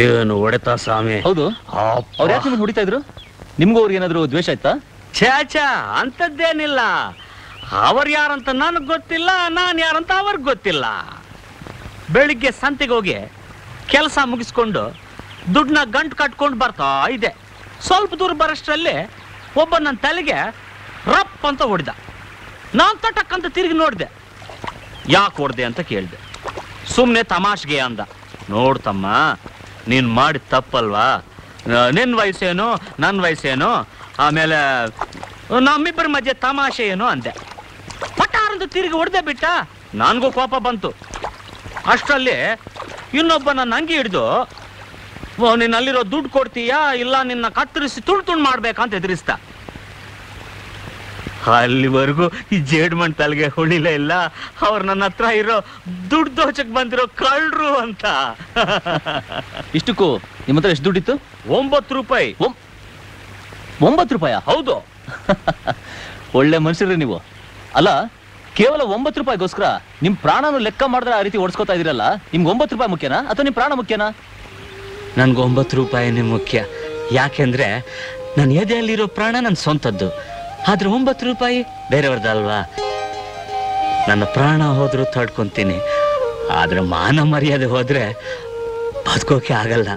ಏನು ಹೊಡೆತ ಸ್ವಾಮಿ? ಹೌದು, ಅವ್ರು ಯಾಕೆ ನಿಮ್ಗೆ ಹೊಡಿತಾ ಇದ್ರು? ನಿಮ್ಗೂ ಅವ್ರಿಗೆ ಏನಾದ್ರು ದ್ವೇಷ ಆಯ್ತಾ? ಛಾಚಾ, ಅಂತದ್ದೇನಿಲ್ಲ. ಅವ್ರು ಯಾರಂತ ನನಗೆ ಗೊತ್ತಿಲ್ಲ, ನಾನು ಯಾರಂತ ಅವ್ರಿಗೆ ಗೊತ್ತಿಲ್ಲ. ಬೆಳಿಗ್ಗೆ ಸಂತೆಗೆ ಹೋಗಿ ಕೆಲಸ ಮುಗಿಸ್ಕೊಂಡು ದುಡ್ಡನ್ನ ಗಂಟು ಕಟ್ಕೊಂಡು ಬರ್ತಾ ಇದೆ. ಸ್ವಲ್ಪ ದೂರ ಬರೋಷ್ಟರಲ್ಲಿ ಒಬ್ಬ ನನ್ನ ತಲೆಗೆ ರಪ್ ಅಂತ ಹೊಡೆದ. ನಾನು ತಟಕ್ಕಂತ ತಿರುಗಿ ನೋಡಿದೆ. ಯಾಕೆ ಹೊಡೆದೆ ಅಂತ ಕೇಳಿದೆ. ಸುಮ್ಮನೆ ತಮಾಷೆಗೆ ಅಂದ. ನೋಡ್ತಮ್ಮ, ನೀನು ಮಾಡಿದ ತಪ್ಪಲ್ವಾ? ನಿನ್ನ ವಯಸ್ಸೇನು, ನನ್ನ ವಯಸ್ಸೇನು, ಆಮೇಲೆ ನಮ್ಮಿಬ್ಬರ ಮಧ್ಯೆ ತಮಾಷೆ ಏನು ಅಂದೆ. ಪಟಾರಂತ ತಿರುಗಿ ಹೊಡೆದೆ ಬಿಟ್ಟ. ನನಗೂ ಕೋಪ ಬಂತು. ಅಷ್ಟರಲ್ಲಿ ಇನ್ನೊಬ್ಬ ನನ್ನ ಅಂಗಿ ಹಿಡಿದು, ನೀನು ಅಲ್ಲಿರೋ ದುಡ್ಡು ಕೊಡ್ತೀಯಾ ಇಲ್ಲ ನಿನ್ನ ಕತ್ತರಿಸಿ ತುಂಡು ಮಾಡ್ಬೇಕಂತ ಎದುರಿಸ್ತ. ಅಲ್ಲಿವರೆಗೂ ಈ ಜೇಡ್ಮಣ್ ತಲೆಗೆ ಹೊಳಿಲೇ ಇಲ್ಲ. ಅವ್ರು ನನ್ನ ಹತ್ರ ಇರೋ ದುಡ್ಡು ದೋಚಕ್ ಬಂದಿರೋ ಕಳ್ರು ಅಂತ. ಇಷ್ಟಕ್ಕೂ ನಿಮ್ಮ ಹತ್ರ ಎಷ್ಟು ದುಡ್ಡಿತ್ತು? 9 ರೂಪಾಯಿ. 9 ರೂಪಾಯ? ಹೌದು. ಒಳ್ಳೆ ಮನುಷ್ಯರೇ ನೀವು. ಅಲ್ಲ, ಕೇವಲ 9 ರೂಪಾಯಿಗೋಸ್ಕರ ನಿಮ್ ಪ್ರಾಣನು ಲೆಕ್ಕ ಮಾಡಿದ್ರೆ ಆ ರೀತಿ ಓಡಿಸ್ಕೊತಾ ಇದೀರಲ್ಲ. ನಿಮ್ಗೆ 9 ರೂಪಾಯಿ ಮುಖ್ಯನಾ ಅಥವಾ ನಿಮ್ ಪ್ರಾಣ ಮುಖ್ಯನಾ? ನನ್ಗೆ 9 ರೂಪಾಯಿನೇ ಮುಖ್ಯ. ಯಾಕೆಂದ್ರೆ ನನ್ನ ಎದೆಯಲ್ಲಿರೋ ಪ್ರಾಣ ನನ್ನ ಸ್ವಂತದ್ದು. ಆದ್ರೆ 9 ರೂಪಾಯಿ ಬೇರೆಯವ್ರದ್ದಲ್ವಾ. ನನ್ನ ಪ್ರಾಣ ಹೋದ್ರೂ ತಡ್ಕೊಂತೀನಿ, ಆದ್ರೆ ಮಾನ ಮರ್ಯಾದೆ ಹೋದ್ರೆ ಬದುಕೋಕೆ ಆಗಲ್ಲ.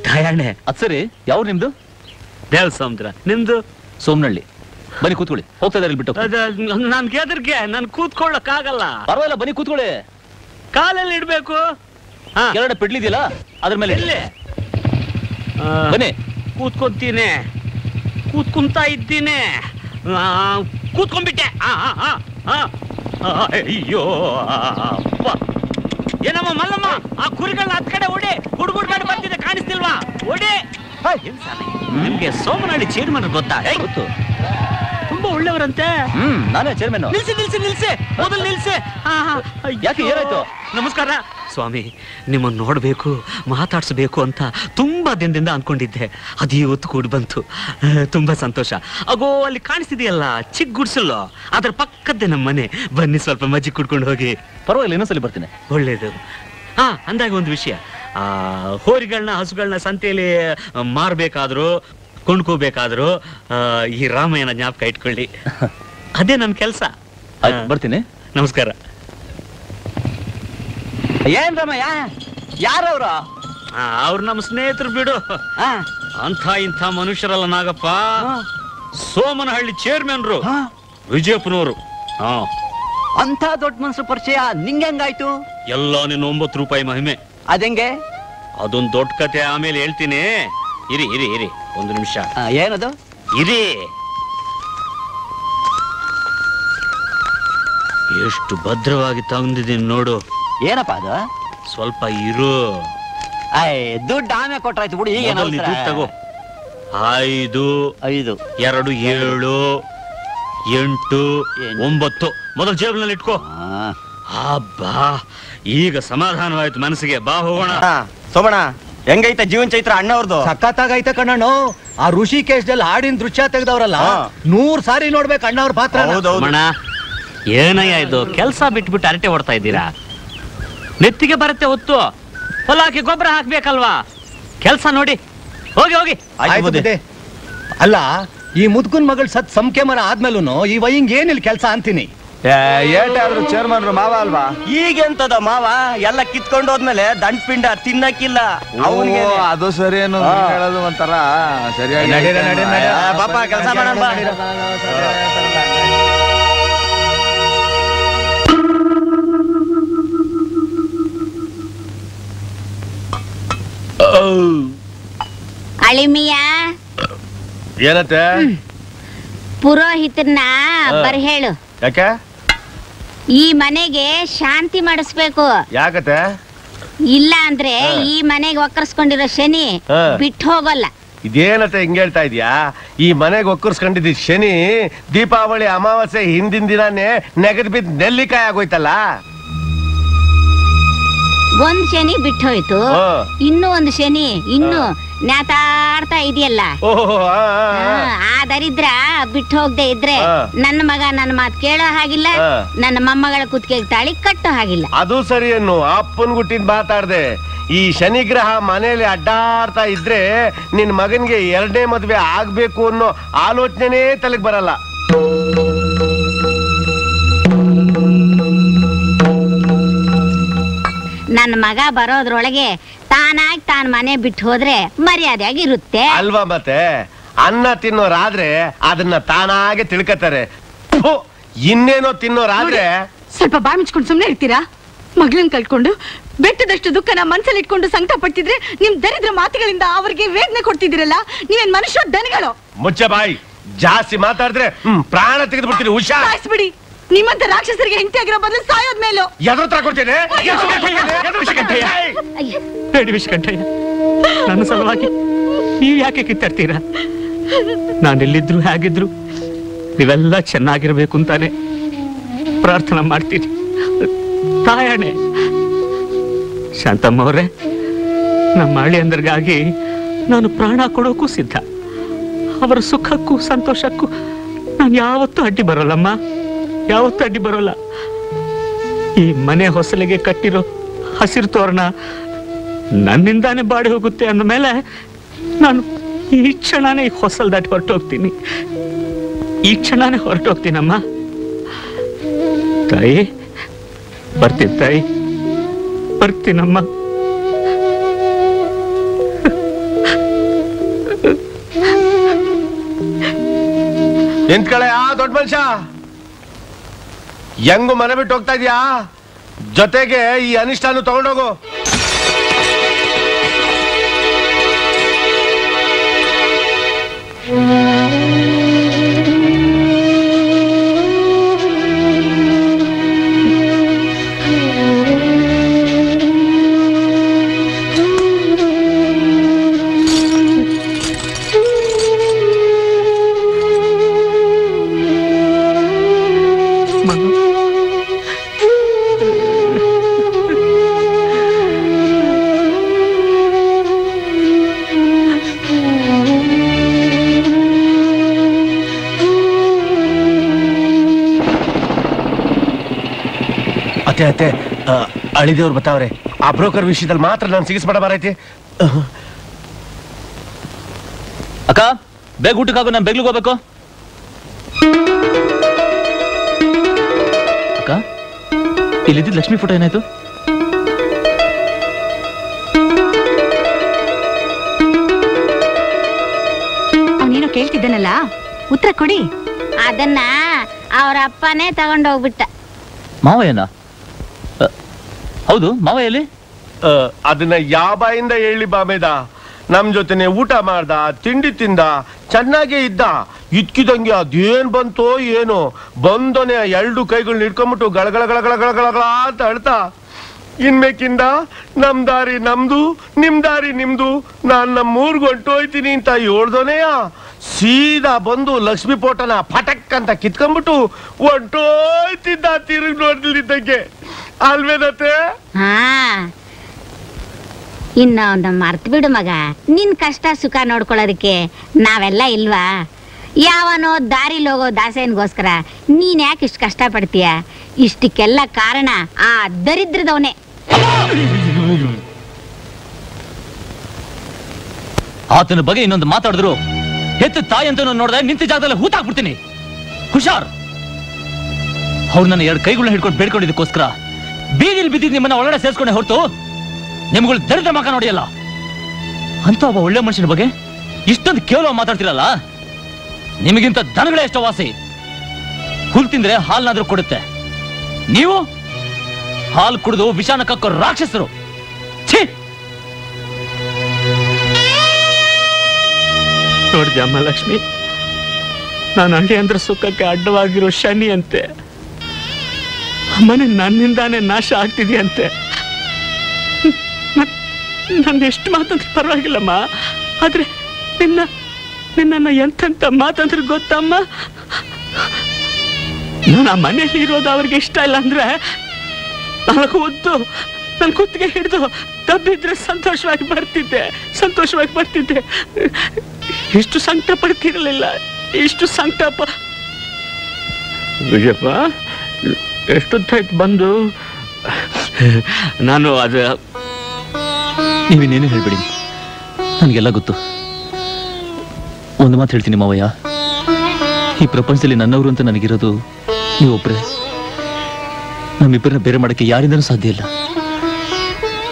ದಯಾಣೆ. ಅದ್ ಸರಿ, ಯಾವ್ದು ನಿಮ್ದು? ದೇವ್ ಸಮುದ್ರ. ನಿಮ್ದು? ಸೋಮನಹಳ್ಳಿ. ಬನ್ನಿ ಕೂತ್ಕೊಳ್ಳಿ. ಹೋಗ್ತಾ ಇದ್ದಾರೆ ಬಿಟ್ಟು. ನನ್ ಗೆದರ್ಗೆ ನನ್ ಕೂತ್ಕೊಳ್ಳಕ್ ಆಗಲ್ಲ. ಪರವಾಗಿಲ್ಲ, ಬನ್ನಿ ಕೂತ್ಕೊಳ್ಳಿ. ಕಾಲಲ್ಲಿ ಇಡ್ಬೇಕು. ಎರಡು ಪೆಡ್ಲಿದೆಯಲ್ಲ, ಅದ್ರ ಮೇಲೆ ಎಲ್ಲಿ? ಬನ್ನಿ. ಕೂತ್ಕೊಂತೀನಿ, ಕೂತ್ಕೊಂತಾ ಇದ್ದೀನಿ. ಕೂತ್ಕೊಂಡ್ಬಿಟ್ಟೆ. ಅಯ್ಯೋ ಏನಮ್ಮ ಮಲ್ಲಮ್ಮ, ಆ ಕುರಿಗಳನ್ನ ಹತ್ ಕಡೆ ಓಡಿ ಹುಡುಗುಡ್ ಮಾಡಿ ಬರ್ತಿದೆ, ಕಾಣಿಸ್ತಿಲ್ವಾ? ಓಡಿ. ನಿಮ್ಗೆ ಸೋಮನಹಳ್ಳಿ ಚೇರ್ಮನ್ ಗೊತ್ತಾ? ಗೊತ್ತು, ತುಂಬಾ ಒಳ್ಳೆಯವರಂತೆ. ನಾನೇ ಚೇರ್ಮನ್. ನಿಲ್ಸಿ ನಿಲ್ಸಿ ನಿಲ್ಸಿ, ಮೊದಲು ನಿಲ್ಸಿ. ಯಾಕೆ, ಏನಾಯ್ತು? ನಮಸ್ಕಾರ ಸ್ವಾಮಿ, ನಿಮ್ಮನ್ನು ನೋಡ್ಬೇಕು, ಮಾತಾಡ್ಸಬೇಕು ಅಂತ ತುಂಬಾ ದಿನದಿಂದ ಅನ್ಕೊಂಡಿದ್ದೆ. ಅದು ಇವತ್ತು ಕೂಡಿ ಬಂತು. ತುಂಬಾ ಸಂತೋಷ. ಅಗೋ ಅಲ್ಲಿ ಕಾಣಿಸ್ತಿದೆಯಲ್ಲ ಚಿಕ್ಕ ಗುಡ್ಸಲು, ಅದ್ರ ಪಕ್ಕದ್ದೇ ನಮ್ಮ ಮನೆ. ಬನ್ನಿ ಸ್ವಲ್ಪ ಮಜ್ಜಿ ಕುಡ್ಕೊಂಡು ಹೋಗಿ. ಪರವಾಗಿಲ್ಲ, ಇನ್ನೊಂದ್ಸಲಿ ಬರ್ತೀನಿ. ಒಳ್ಳೇದು. ಅಂದಾಗ ಒಂದು ವಿಷಯ, ಹೋರಿಗಳನ್ನ ಹಸುಗಳನ್ನ ಸಂತೆಯಲ್ಲಿ ಮಾರ್ಬೇಕಾದ್ರು ಕೊಂಡ್ಕೋಬೇಕಾದ್ರು ಈ ರಾಮಾಯಣ ಜ್ಞಾಪಕ ಇಟ್ಕೊಳ್ಳಿ. ಅದೇ ನನ್ನ ಕೆಲಸ. ಬರ್ತೀನಿ. ನಮಸ್ಕಾರ. ಏನ್ ರಾಮಯ್ಯ, ಯಾರವ್ರ? ಅವ್ರು ನಮ್ಮ ಸ್ನೇಹಿತರು ಬಿಡು. ಅಂಥ ಇಂಥ ಮನುಷ್ಯರಲ್ಲ ನಾಗಪ್ಪ. ಸೋಮನಹಳ್ಳಿ ಚೇರ್ಮನ್ರು, ವಿಜಯಪುರನವರು. ಅಂತ ದೊಡ್ಡ ಮನ್ಸು ಪರಿಚಯ ನಿಂಗೆ ಹೆಂಗಾಯ್ತು? ಎಲ್ಲ ನಿನ್ನ 9 ರೂಪಾಯಿ ಮಹಿಮೆ. ಅದೆಂಗೆ? ಅದೊಂದು ದೊಡ್ಡ ಕತೆ, ಆಮೇಲೆ ಹೇಳ್ತೀನಿ. ಇರಿ ಇರಿ ಇರಿ, ಒಂದು ನಿಮಿಷ. ಏನದು? ಇರಿ. ಎಷ್ಟು ಭದ್ರವಾಗಿ ತಂದಿದ್ದೀನಿ ನೋಡು. ಏನಪ್ಪ ಅದು? ಸ್ವಲ್ಪ ಇರು. ದುಡ್ಡು ಆಮೆ ಕೊಟ್ರಾಯ್ತು ಬಿಡು. ಈಗ ದುಡ್ಡು ತಗೋ. 5 2 7 8 9 ಮೊದಲು ಜೇಬಿನಲ್ಲಿ ಇಟ್ಕೋ. ಹಬ್ಬಾ, ಈಗ ಸಮಾಧಾನವಾಯ್ತು ಮನಸ್ಸಿಗೆ. ಬಾ ಹೋಗೋಣ. ಸೋಮಣ್ಣ, ಹೆಂಗೈತೆ ಜೀವನ್ ಚೈತ್ರ ಅಣ್ಣವ್ರದ್ದು? ಸಖತ್ತಾಗೈತೆ ಕಣ್ಣಣ್ಣು. ಆ ಋಷಿಕೇಶದಲ್ಲಿ ಹಾಡಿನ ದೃಶ್ಯ ತೆಗ್ದವ್ರಲ್ಲ, 100 ಸಾರಿ ನೋಡ್ಬೇಕು ಅಣ್ಣವ್ರ ಪಾತ್ರ. ಏನಯ್ಯ ಇದು? ಕೆಲಸ ಬಿಟ್ಬಿಟ್ಟು ಅರಟೆ ಓಡ್ತಾ ಇದ್ದೀರಾ? ನೆತ್ತಿಗೆ ಬರುತ್ತೆ ಹೊತ್ತು. ಹೊಲಕ್ಕೆ ಗೊಬ್ಬರ ಹಾಕ್ಬೇಕಲ್ವಾ? ಕೆಲಸ ನೋಡಿ. ಹೋಗಿ ಹೋಗಿ. ಅಲ್ಲ, ಈ ಮುದ್ಕುನ್ ಮಗಳು ಸತ್ ಸಂಖ್ಯಮನ ಆದ್ಮೇಲೂ ಈ ವೈಂಗ್ ಏನಿಲ್ಲ ಕೆಲಸ ಅಂತೀನಿ. ಏಟಾದ್ರು ಚೇರ್ಮನ್ ಮಾವ ಅಲ್ವಾ? ಈಗೆಂತದ ಮಾವ? ಎಲ್ಲ ಕಿತ್ಕೊಂಡು ಹೋದ್ಮೇಲೆ ದಂಡ್ ಪಿಂಡ ತಿನ್ನಕ್ಕಿಲ್ಲ. ಅದು ಸರಿಯೇನು ಹೇಳೋದು ಒಂಥರ ಸರಿಯಾಗಿ. ಪಾಪ ಕೆಲಸ ಮಾಡೋಣ. ಅಳಿಮಿಯ ಏನತ್ತೆ? ಪುರೋಹಿತನ್ನ ಬರ್ ಹೇಳು. ಯಾಕೆ? ಈ ಮನೆಗೆ ಶಾಂತಿ ಮಾಡಿಸ್ಬೇಕು. ಯಾಕತ್ತೆ? ಇಲ್ಲ ಅಂದ್ರೆ ಈ ಮನೆಗೆ ಒಕ್ಕರ್ಸ್ಕೊಂಡಿರೋ ಶನಿ ಬಿಟ್ಟು ಹೋಗಲ್ಲ. ಇದೇನತ್ತೆ ಹಿಂಗ ಹೇಳ್ತಾ ಇದ್ಯಾ? ಈ ಮನೆಗೆ ಒಕ್ಕರ್ಸ್ಕೊಂಡಿದ್ದ ಶನಿ ದೀಪಾವಳಿ ಅಮಾವಾಸ್ಯೆ ಹಿಂದಿನ ದಿನಾನೇ ನೆಗದ್ ಬಿದ್ದು ನೆಲ್ಲಿಕಾಯಿ ಆಗೋಯ್ತಲ್ಲ. ಒಂದ್ ಶನಿ ಬಿಟ್ಟು ಹೋಯ್ತು, ಇನ್ನು ಒಂದು ಶನಿ ಇನ್ನು ನ್ಯಾತಾಡ್ತಾ ಇದೆಯಲ್ಲ. ಆ ದರಿದ್ರ ಬಿಟ್ಟು ಹೋಗದೆ ಇದ್ರೆ ನನ್ನ ಮಗ ನನ್ನ ಮಾತು ಕೇಳೋ ಹಾಗಿಲ್ಲ, ನನ್ನ ಮೊಮ್ಮಗಳ ಕುತ್ತಿಗೆ ತಾಳಿ ಕಟ್ಟೋ ಹಾಗಿಲ್ಲ. ಅದು ಸರಿ ಅನ್ನು ಅಪ್ಪನ್ ಗುಟ್ಟಿನ ಮಾತಾಡ್ದೆ. ಈ ಶನಿಗ್ರಹ ಮನೆಯಲ್ಲಿ ಅಡ್ಡಾಡ್ತಾ ಇದ್ರೆ ನಿನ್ ಮಗನ್ಗೆ 2ನೇ ಮದ್ವೆ ಆಗ್ಬೇಕು ಅನ್ನೋ ಆಲೋಚನೆನೇ ತಲೆಗೆ ಬರಲ್ಲ. ನನ್ನ ಮಗ ಬರೋದ್ರೊಳಗೆ ತಾನಾಗಿ ತಾನ್ ಮನೆ ಬಿಟ್ಟು ಹೋದ್ರೆ ಮರ್ಯಾದೆಯಾಗಿರುತ್ತೆ ಅಲ್ವಾ? ಮತ್ತೆ ಅನ್ನ ತಿನ್ನೋರಾದ್ರೆ ಅದನ್ನ ತಾನಾಗೆ ತಿಳ್ಕತಾರೆ. ಇನ್ನೇನೋ ತಿನ್ನೋರಾದ್ರೆ ಸ್ವಲ್ಪ ಬಾಯಿ ಮುಚ್ಕೊಂಡು ಸುಮ್ನೆ ಇರ್ತೀರಾ? ಮಗಳನ್ ಕಳ್ಕೊಂಡು ಬೆಟ್ಟದಷ್ಟು ದುಃಖನ ಮನ್ಸಲ್ಲಿ ಇಟ್ಕೊಂಡು ಸಂಕಟ ಪಡ್ತಿದ್ರೆ ನಿಮ್ ದರಿದ್ರ ಮಾತುಗಳಿಂದ ಅವ್ರಿಗೆ ವೇದನೆ ಕೊಡ್ತಿದ್ದೀರಲ್ಲ, ನೀವೇನ್ ಮನುಷ್ಯ ದನಗಳು? ಮುಚ್ಚ ಬಾಯಿ, ಜಾಸ್ತಿ ಮಾತಾಡಿದ್ರೆ ಪ್ರಾಣ ತೆಗೆದು ಬಿಡ್ತೀನಿ. ಹುಷಾರಿಸ್ಬಿಡಿ. ನಿಮ್ಮಂತ ರಾಕ್ಷಸರಿಗೆ ಹೆಂಡತಿ ಆಗಿರೋ ಬದಲು ಸಾಯೋದ್ ಮೇಲೂ ಎದ್ರ ತರ ಕೊಡ್ತೇನೆ. ವಿಷಕಂಠಯ್ಯ, ನನ್ನ ಸಲುವಾಗಿ ನೀವ್ ಯಾಕೆ ಕಿತ್ತಾಡ್ತೀರಾ? ನಾನೆಲ್ಲಿದ್ರು ಹೇಗಿದ್ರು ನೀವೆಲ್ಲ ಚೆನ್ನಾಗಿರ್ಬೇಕು ಅಂತಾನೆ ಪ್ರಾರ್ಥನೆ ಮಾಡ್ತೀನಿ. ತಾಯಣೆ. ಶಾಂತಮ್ಮ ಅವರೇ, ನಮ್ಮ ಅಳಿಯಂದ್ರಿಗಾಗಿ ನಾನು ಪ್ರಾಣ ಕೊಡೋಕ್ಕೂ ಸಿದ್ಧ. ಅವರ ಸುಖಕ್ಕೂ ಸಂತೋಷಕ್ಕೂ ನಾನು ಯಾವತ್ತೂ ಅಡ್ಡಿ ಬರೋಲ್ಲಮ್ಮ, ಯಾವತ್ತೂ ಅಡ್ಡಿ ಬರೋಲ್ಲ. ಈ ಮನೆ ಹೊಸಲಿಗೆ ಕಟ್ಟಿರೋ ಹಸಿರು ತೋರಣ ನನ್ನಿಂದಾನೇ ಬಾಡಿ ಹೋಗುತ್ತೆ ಅಂದಮೇಲೆ ನಾನು ಈ ಕ್ಷಣನೇ ಹೊಸಲ್ ದಾಟಿ ಹೊರಟೋಗ್ತೀನಿ. ಈ ಕ್ಷಣನೇ ಹೊರಟೋಗ್ತೀನಮ್ಮ. ತಾಯಿ ಬರ್ತೀನಿ, ತಾಯಿ ಬರ್ತೀನಮ್ಮ. ನಿಂತ್ಕಳೆ ಆ ದೊಡ್ಡ ಮನುಷ್ಯ, ಹೆಂಗು ಮನೆ ಬಿಟ್ಟು ಹೋಗ್ತಾ ಇದೀಯಾ? ಜೊತೆಗೆ ಈ ಅನಿಷ್ಟಾನು ತಗೊಂಡೋಗು. ಅತ್ತೆ ಅತ್ತೆ, ಅಳಿದೇವ್ರು ಬರ್ತಾವ್ರೆ. ಆ ಬ್ರೋಕರ್ ವಿಷಯದಲ್ಲಿ ಮಾತ್ರ ನಾನು ಸಿಗಿಸ್ಬೇಡ ಬಾರೈತಿ. ಅಕ್ಕ ಬೇಗ ಊಟಕ್ಕಾಗು, ನಾನು ಬೆಂಗ್ಳೂರಿಗೆ ಹೋಗ್ಬೇಕು. ಅಕ್ಕ ಇಲ್ಲಿದ್ದ ಲಕ್ಷ್ಮಿ ಫೋಟೋ ಏನಾಯ್ತು? ಅವನೇನೋ ಕೇಳ್ತಿದ್ದಾನಲ್ಲ, ಉತ್ತರ ಕೊಡಿ. ಅದನ್ನ ಅವ್ರ ಅಪ್ಪನೇ ತಗೊಂಡೋಗ್ಬಿಟ್ಟ. ಮಾವಯ್ಯನ? ಹೌದು, ಮಾವಯ್ಯಲ್ಲಿ? ಅದನ್ನ ಯಾಬಾಯಿಂದ ಹೇಳಿ ಬಾಮೇದ. ನಮ್ ಜೊತೆನೆ ಊಟ ಮಾಡ್ದ, ತಿಂಡಿ ತಿಂದ, ಚೆನ್ನಾಗೇ ಇದ್ದ. ಇದ್ಕಿದಂಗೆ ಅದೇನ್ ಬಂತೋ ಏನೋ, ಬಂದೋನೆ 2 ಕೈಗಳನ್ನ ಇಟ್ಕೊಂಡ್ಬಿಟ್ಟು ಗಳಗಳ ಗಳಗಳ ಗಳಗಳ ಅಂತ ಅಳ್ತಾ, ಇನ್ಮೇಕಿಂದ ನಮ್ ದಾರಿ ನಮ್ದು, ನಿಮ್ ದಾರಿ ನಿಮ್ದು, ನಾನ್ ನಮ್ಮೂರ್ಗ್ ಹೊಂಟೋಯ್ತೀನಿ ಅಂತ ಹೇಳ್ದೋನೆಯ ಸೀದಾ ಬಂದು ಲಕ್ಷ್ಮಿ ಫೋಟೋನ ಪಟಕ್ ಅಂತ ಕಿತ್ಕೊಂಡ್ಬಿಟ್ಟು ಹೊಂಟೋಯ್ತಿದ್ದ. ತಿರುಗಿ ನೋಡ್ಲಿದ್ದಂಗೆ ಅಲ್ವೇನತ್ತೆ? ಹಾ, ಇನ್ನ ಮರ್ತ್ ಬಿಡು ಮಗ. ನಿನ್ ಕಷ್ಟ ಸುಖ ನೋಡ್ಕೊಳ್ಳೋದಕ್ಕೆ ನಾವೆಲ್ಲ ಇಲ್ವಾ? ಯಾವನೋ ದಾರಿಲಿ ಹೋಗೋ ದಾಸೇನ್ಗೋಸ್ಕರ ನೀನ್ ಯಾಕೆ ಇಷ್ಟು ಕಷ್ಟ ಪಡ್ತೀಯ? ಇಷ್ಟಕ್ಕೆಲ್ಲ ಕಾರಣ ಆ ದರಿದ್ರದವನೇ. ಆತನ ಬಗ್ಗೆ ಇನ್ನೊಂದು ಮಾತಾಡಿದ್ರು ಹೆತ್ತ ತಾಯಿ ಅಂತ ನೋಡಿದ್ರೆ ನಿಂತ ಜಾಗದಲ್ಲಿ ಹೂತಾಕ್ಬಿಡ್ತೀನಿ. ಹುಷಾರ್. ಅವ್ರು ನನ್ನ 2 ಕೈಗಳನ್ನ ಹಿಡ್ಕೊಂಡು ಬೇಡ್ಕೊಂಡಿದ್ದಕ್ಕೋಸ್ಕರ ಬೀದಿಲ್ ಬಿದ್ದಿದ್ದು ನಿಮ್ಮನ್ನ ಒಳಗಡೆ ಸೇರಿಸ್ಕೊಂಡೆ ಹೊರತು ನಿಮ್ಗಳು ದರಿದ್ರ ಮಕ ನೋಡಿಯಲ್ಲ. ಅಂತ ಒಬ್ಬ ಒಳ್ಳೆ ಮನುಷ್ಯನ ಬಗ್ಗೆ ಇಷ್ಟೊಂದು ಕೇವಲ ಮಾತಾಡ್ತಿರಲ್ಲ. ನಿಮಗಿಂತ ದನಗಳೇ ಎಷ್ಟೋ ವಾಸಿ. ಹುಲ್ ತಿಂದ್ರೆ ಹಾಲ್ನಾದ್ರೂ ಕೊಡುತ್ತೆ, ನೀವು ಹಾಲು ಕುಡಿದು ವಿಷಾನ ಕಕ್ಕೋ ರಾಕ್ಷಸರು. ಛೀ! ನೋಡ್ದಮ್ಮ ಲಕ್ಷ್ಮಿ, ನಾನು ಅಳಿ ಅಂದ್ರೆ ಸುಖಕ್ಕೆ ಅಡ್ಡವಾಗಿರೋ ಶನಿ ಅಂತೆ. ಮನೆ ನನ್ನಿಂದಾನೇ ನಾಶ ಆಗ್ತಿದೆಯಂತೆ. ನನ್ನ ಎಷ್ಟು ಮಾತಂದ್ರೆ ಪರವಾಗಿಲ್ಲಮ್ಮ, ಆದ್ರೆ ನಿನ್ನ ಎಂತೆಂತ ಮಾತಂದ್ರೆ ಗೊತ್ತಮ್ಮ? ನಾನು ಆ ಮನೆಯಲ್ಲಿ ಇರೋದು ಅವ್ರಿಗೆ ಇಷ್ಟ ಇಲ್ಲ ಅಂದ್ರೆ ನನಗೆ ಒದ್ದು ನನ್ನ ಕುತ್ತಿಗೆ ಹಿಡಿದು ತಬ್ಬಿದ್ರೆ ಸಂತೋಷವಾಗಿ ಬರ್ತಿದ್ದೆ. ಇಷ್ಟು ಸಂಕಟ ಪಡ್ತಿರಲಿಲ್ಲ, ಇಷ್ಟು ಸಂಕಟ. ವಿಜಯಪ್ಪ, ಎಷ್ಟೊತ್ತಾಯ್ತು ಬಂದು? ನಾನು ಅದು ನೀವೇನೇನು ಹೇಳ್ಬೇಡಿ, ನನಗೆಲ್ಲ ಗೊತ್ತು. ಒಂದು ಮಾತು ಹೇಳ್ತೀನಿ ಮಾವಯ್ಯ, ಈ ಪ್ರಪಂಚದಲ್ಲಿ ನನ್ನವರು ಅಂತ ನನಗಿರೋದು ನೀವೊಬ್ಬರೇ. ನಮ್ಮಿಬ್ಬರನ್ನ ಬೇರೆ ಮಾಡೋಕ್ಕೆ ಯಾರಿಂದನೂ ಸಾಧ್ಯ ಇಲ್ಲ.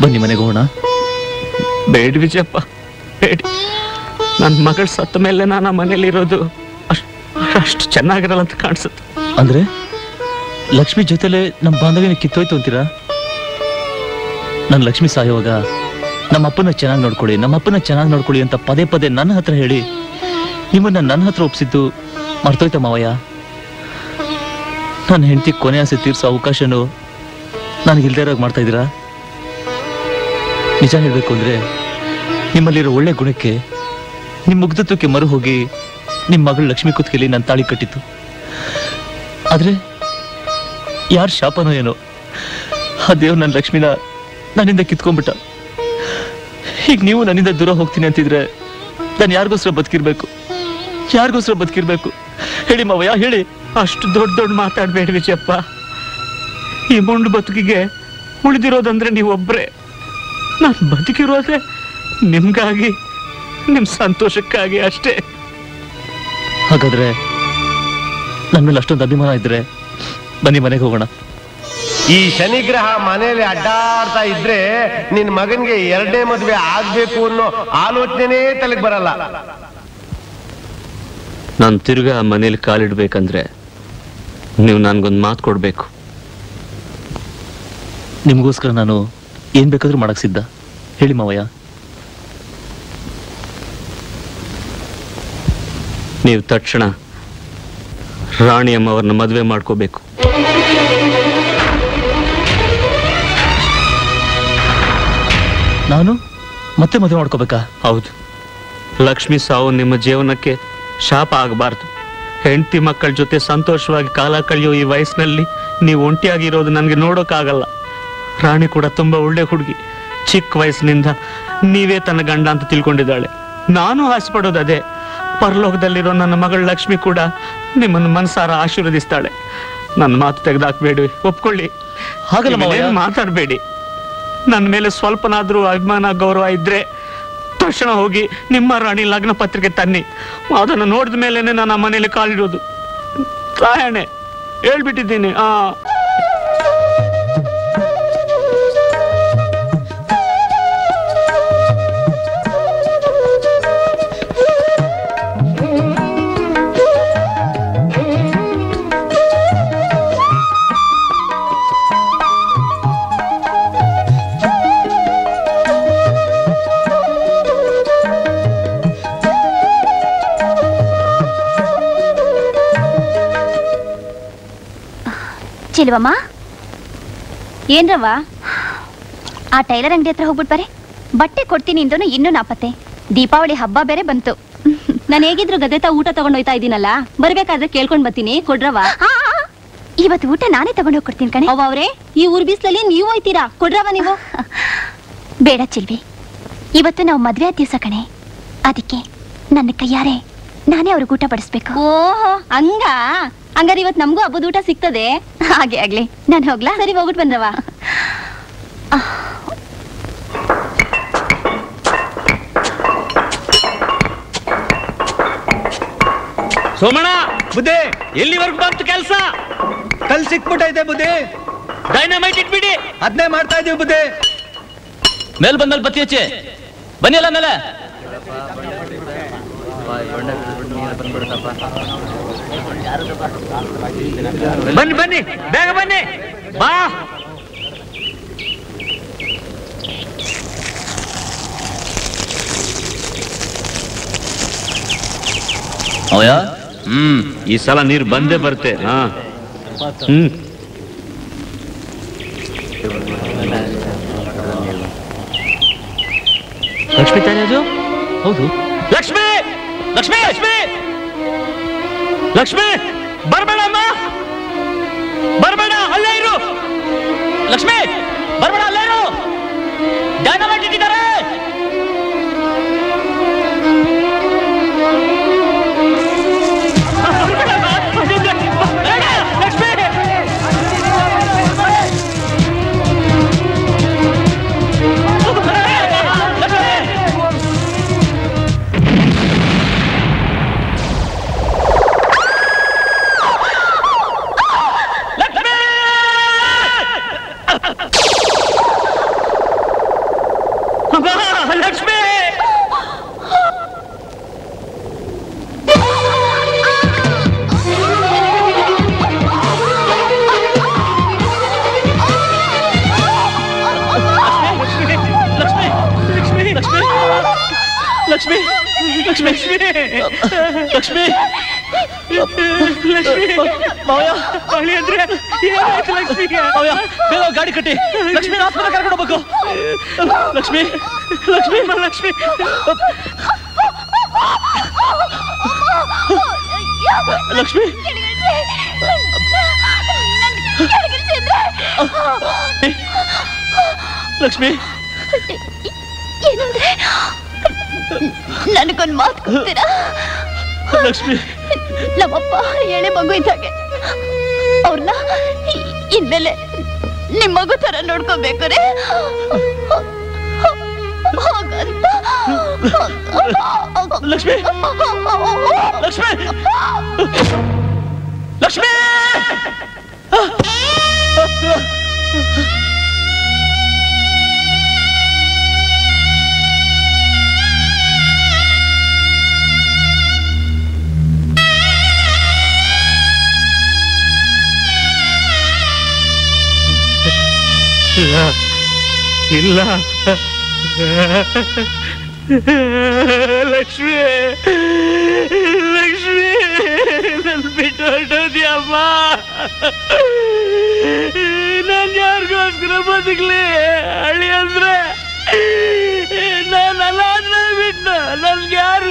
ಬನ್ನಿ ಮನೆಗೆ ಹೋಗೋಣ. ಬೇಡ ವಿಜಯಪ್ಪ, ಬೇಡಿ. ನನ್ನ ಮಗಳು ಸತ್ತ ಮೇಲೆ ನಾನು ಆ ಮನೇಲಿರೋದು ಅಷ್ಟು ಚೆನ್ನಾಗಿರಲ್ಲ ಅಂತ ಕಾಣಿಸುತ್ತೆ. ಅಂದ್ರೆ ಲಕ್ಷ್ಮಿ ಜೊತೆಲೆ ನಮ್ಮ ಬಾಂಧವ್ಯನ ಕಿತ್ತೋಯ್ತು ಅಂತೀರಾ? ನನ್ನ ಲಕ್ಷ್ಮಿ ಸಾಯುವಾಗ ನಮ್ಮಪ್ಪನ ಚೆನ್ನಾಗಿ ನೋಡ್ಕೊಳ್ಳಿ, ನಮ್ಮಪ್ಪನ ಚೆನ್ನಾಗಿ ನೋಡ್ಕೊಳ್ಳಿ ಅಂತ ಪದೇ ಪದೇ ನನ್ನ ಹತ್ರ ಹೇಳಿ ನಿಮ್ಮನ್ನ ನನ್ನ ಹತ್ರ ಒಪ್ಸಿದ್ದು ಮರ್ತೋಯ್ತ ಮಾವಯ್ಯ? ನನ್ನ ಹೆಂಡತಿ ಕೊನೆ ಆಸೆ ತೀರ್ಸೋ ಅವಕಾಶನೂ ನನಗಿಲ್ದೇ ಮಾಡ್ತಾ ಇದ್ದೀರಾ? ನಿಜ ಹೇಳ್ಬೇಕು ಅಂದ್ರೆ ನಿಮ್ಮಲ್ಲಿರೋ ಒಳ್ಳೆ ಗುಣಕ್ಕೆ, ನಿಮ್ಮ ಮುಗ್ಧತ್ವಕ್ಕೆ ಮರು ಹೋಗಿ ನಿಮ್ಮ ಮಗಳು ಲಕ್ಷ್ಮಿ ಕುತ್ತಿಗೆಯಲ್ಲಿ ನನ್ನ ತಾಳಿ ಕಟ್ಟಿತ್ತು. ಆದ್ರೆ ಯಾರ ಶಾಪನೋ ಏನೋ ಆ ದೇವ್ ನನ್ನ ಲಕ್ಷ್ಮಿನ ನನ್ನಿಂದ ಕಿತ್ಕೊಂಡ್ಬಿಟ್ಟ. ಈಗ ನೀವು ನನ್ನಿಂದ ದೂರ ಹೋಗ್ತೀನಿ ಅಂತಿದ್ರೆ ನಾನು ಯಾರಿಗೋಸ್ಕರ ಬದುಕಿರ್ಬೇಕು? ಯಾರಿಗೋಸ್ಕರ ಬದುಕಿರ್ಬೇಕು ಹೇಳಿ ಮಾವಯ್ಯ, ಹೇಳಿ. ಅಷ್ಟು ದೊಡ್ಡ ದೊಡ್ಡ ಮಾತಾಡ್ಬೇಡ ವಿಜಯಪ್ಪ. ಈ ಮುಂಡು ಬದುಕಿಗೆ ಉಳಿದಿರೋದಂದ್ರೆ ನೀವೊಬ್ರೆ. ನಾನು ಬದುಕಿರೋದೆ ನಿಮ್ಗಾಗಿ, ನಿಮ್ ಸಂತೋಷಕ್ಕಾಗಿ ಅಷ್ಟೇ. ಹಾಗಾದ್ರೆ ನನ್ನ ಮೇಲೆ ಅಷ್ಟೊಂದು ಅಭಿಮಾನ ಇದ್ರೆ ಬನ್ನಿ ಮನೆಗೆ ಹೋಗೋಣ. ಈ ಶನಿಗ್ರಹ ಮನೇಲಿ ಅಡ್ಡಾಡ್ತಾ ಇದ್ರೆ ನಿನ್ ಮಗನ್ಗೆ 2ನೇ ಮದುವೆ ಆಗ್ಬೇಕು ಅನ್ನೋ ಆಲೋಚನೆ ತಲೆಗೆ ಬರಲ್ಲ. ನಾನು ತಿರ್ಗಾ ಮನೇಲಿ ಕಾಲಿಡ್ಬೇಕಂದ್ರೆ ನೀವು ನನ್ಗೊಂದು ಮಾತು ಕೊಡ್ಬೇಕು. ನಿಮಗೋಸ್ಕರ ನಾನು ಏನ್ ಬೇಕಾದ್ರೂ ಮಾಡಕ್ ಸಿದ್ಧ. ಹೇಳಿ ಮಾವಯ್ಯ. ನೀವು ತಕ್ಷಣ ರಾಣಿಯಮ್ಮವ್ರನ್ನ ಮದುವೆ ಮಾಡ್ಕೋಬೇಕು. ನಾನು ಮತ್ತೆ ಮದುವೆ ಮಾಡ್ಕೋಬೇಕಾ? ಹೌದು. ಲಕ್ಷ್ಮಿ ಸಾವು ನಿಮ್ಮ ಜೀವನಕ್ಕೆ ಶಾಪ ಆಗಬಾರ್ದು. ಹೆಂಡತಿ ಮಕ್ಕಳ ಜೊತೆ ಸಂತೋಷವಾಗಿ ಕಾಲ ಕಳೆಯೋ ಈ ವಯಸ್ಸಿನಲ್ಲಿ ನೀವು ಒಂಟಿಯಾಗಿರೋದು ನನಗೆ ನೋಡೋಕ್ಕಾಗಲ್ಲ. ರಾಣಿ ಕೂಡ ತುಂಬಾ ಒಳ್ಳೆ ಹುಡುಗಿ. ಚಿಕ್ಕ ವಯಸ್ಸಿನಿಂದ ನೀವೇ ತನ್ನ ಗಂಡ ಅಂತ ತಿಳ್ಕೊಂಡಿದ್ದಾಳೆ. ನಾನು ಆಸೆ ಪಡೋದು ಅದೇ. ಪರಲೋಕದಲ್ಲಿರೋ ನನ್ನ ಮಗಳ ಲಕ್ಷ್ಮಿ ಕೂಡ ನಿಮ್ಮನ್ನು ಮನಸಾರ ಆಶೀರ್ವದಿಸ್ತಾಳೆ. ನನ್ನ ಮಾತು ತೆಗೆದಾಕ್ಬೇಡಿ, ಒಪ್ಕೊಳ್ಳಿ. ಹಾಗಲ್ಲ ಮಾವಯ್ಯ, ಮಾತಾಡಬೇಡಿ. ನನ್ನ ಮೇಲೆ ಸ್ವಲ್ಪನಾದ್ರೂ ಅಭಿಮಾನ ಗೌರವ ಇದ್ರೆ ತಕ್ಷಣ ಹೋಗಿ ನಿಮ್ಮ ರಾಣಿ ಲಗ್ನ ಪತ್ರಿಕೆ ತನ್ನಿ. ಅದನ್ನು ನೋಡಿದ ಮೇಲೆನೆ ನಾನು ಆ ಮನೇಲಿ ಕಾಲಿಡೋದು. ತಾಯಣೆ ಹೇಳ್ಬಿಟ್ಟಿದ್ದೀನಿ. ಚೆಲುವಮ್ಮ, ಏನ್ರವ್ವ ಆ ಟೈಲರ್ ಅಂಗಡಿ ಹತ್ರ ಹೋಗ್ಬಿಟ್ಟು ಬರೆ. ಬಟ್ಟೆ ಕೊಡ್ತೀನಿ ಇಂದನು ಇನ್ನೂ ನಾಪತ್ತೆ. ದೀಪಾವಳಿ ಹಬ್ಬ ಬೇರೆ ಬಂತು. ನಾನು ಹೇಗಿದ್ರು ಗದೆ ಊಟ ತಗೊಂಡು ಹೋಯ್ತಾ ಇದ್ದೀನಲ್ಲ, ಬರ್ಬೇಕಾದ್ರೆ ಕೇಳ್ಕೊಂಡ್ ಬರ್ತೀನಿ, ಕೊಡ್ರವ. ಇವತ್ತು ಊಟ ನಾನೇ ತಗೊಂಡು ಹೋಗ್ಕೊಡ್ತೀನಿ ಕಣೆ. ಅವ್ರೆ, ಈ ಊರ್ ಬಿಸ್ಲಲ್ಲಿ ನೀವು ಹೋಯ್ತೀರಾ, ಕೊಡ್ರವ ನೀವು. ಬೇಡ ಚಿಲ್ವಿ, ಇವತ್ತು ನಾವು ಮದ್ವೆ ಆದ ದಿವಸ ಕಣೆ. ಅದಕ್ಕೆ ನನ್ನ ಕೈಯಾರೆ ನಾನೇ ಅವ್ರಿಗೆ ಊಟ ಬಡಿಸ್ಬೇಕು. ಓಹೋ, ಹಂಗಾರೆ ಇವತ್ತು ನಮಗೂ ಹಬ್ಬದ ಊಟ ಸಿಗ್ತದೆ. ಹಾಗೆ ಆಗ್ಲಿ, ನಾನು ಹೋಗ್ಲಾ? ಸರಿ, ಹೋಗ್ಬಿಟ್ಟು ಬಂದ್ರವ. ಸೋಮಣ್ಣ, ಬುದ್ಧಿ ಎಲ್ಲಿವರೆಗೂ ಬಂತು ಕೆಲಸ? ಕಲ್ ಸಿಕ್ಬಿಟ್ಟೈತೆ ಬುದ್ಧಿ. ಡೈನಮೈಟ್ ಇಟ್ಬಿಡಿ. ಅದನ್ನೇ ಮಾಡ್ತಾ ಇದೀವಿ ಬುದ್ಧಿ. ಮೇಲ್ ಬಂದ್ಮೇಲೆ ಬತ್ತಿ ಹಚ್ಚಿ ಬನ್ನಿ. ಅಲ್ಲ ಮೇಲೆ ಬನ್ನಿ ಬನ್ನಿ, ಬೇಗ ಬನ್ನಿ. ಬಾ. ಅವಯ್ಯ, ಈ ಸಲ ನೀರು ಬಂದೇ ಬರುತ್ತೆ. ಲಕ್ಷ್ಮಿ ತಾನೇ ಅದು? ಹೌದು. ಲಕ್ಷ್ಮಿ, ಲಕ್ಷ್ಮಿ, ಲಕ್ಷ್ಮಿ, ಲಕ್ಷ್ಮಿ, ಬರ್ಬೇಡ ಅಮ್ಮ, ಬರ್ಬೇಡ, ಅಲ್ಲೇ ಇರು. ಲಕ್ಷ್ಮಿ, ಬರ್ಬೇಡ, ಅಲ್ಲೇ ಇರು. ಡೈನಮೈಟ್ ಇಟ್ಟಿದ್ದಾರೆ. ಲಕ್ಷ್ಮಿ ಲಕ್ಷ್ಮಿ ಲಕ್ಷ್ಮಿ ಲಕ್ಷ್ಮಿ ಲಕ್ಷ್ಮಿ ಮಾವಯ್ಯ ಅಳಿ ಅಂದ್ರೆ ಏನಾಯ್ತು ಲಕ್ಷ್ಮಿಗೆ ಮಾವಯ್ಯ ಬೇಗ ಗಾಡಿ ಕಟ್ಟಿ ಲಕ್ಷ್ಮಿ ಆಸ್ಪತ್ರೆ ಕರ್ಕೊಂಡು ಹೋಗ್ಬೇಕು ಲಕ್ಷ್ಮಿ ಲಕ್ಷ್ಮಿ ಲಕ್ಷ್ಮಿ ಲಕ್ಷ್ಮಿ ಲಕ್ಷ್ಮಿ ಏನಂದ್ರೆ ನನಗೊಂದು ಮಾತು ಕೊಡ್ತೀರಾ ಲಕ್ಷ್ಮಿ ನಮ್ಮಪ್ಪ ಎಳೆ ಮಗು ಇದ್ದಾಗೆ ಅವ್ರನ್ನ ಇನ್ಮೇಲೆ ನಿಮ್ ಮಗು ತರ ನೋಡ್ಕೋಬೇಕ್ರೆ ಹಾಗಂತ ಲಕ್ಷ್ಮಿ ಲಕ್ಷ್ಮಿ ಲಕ್ಷ್ಮಿ ಇಲ್ಲ ಲಕ್ಷ್ಮಿ ಲಕ್ಷ್ಮಿ ನನ್ ಬಿಟ್ಟು ಹೊರಟೋದ್ಯಮ್ಮ ನಾನು ಯಾರಿಗೋಸ್ಕರ ಬದುಕ್ಲಿ ಹಳ್ಳಿ ಅಂದ್ರೆ ನಾನು ಅಲ್ಲ ಅಂದ್ರೆ ಬಿಟ್ಟು ನನ್ಗೆ ಯಾರು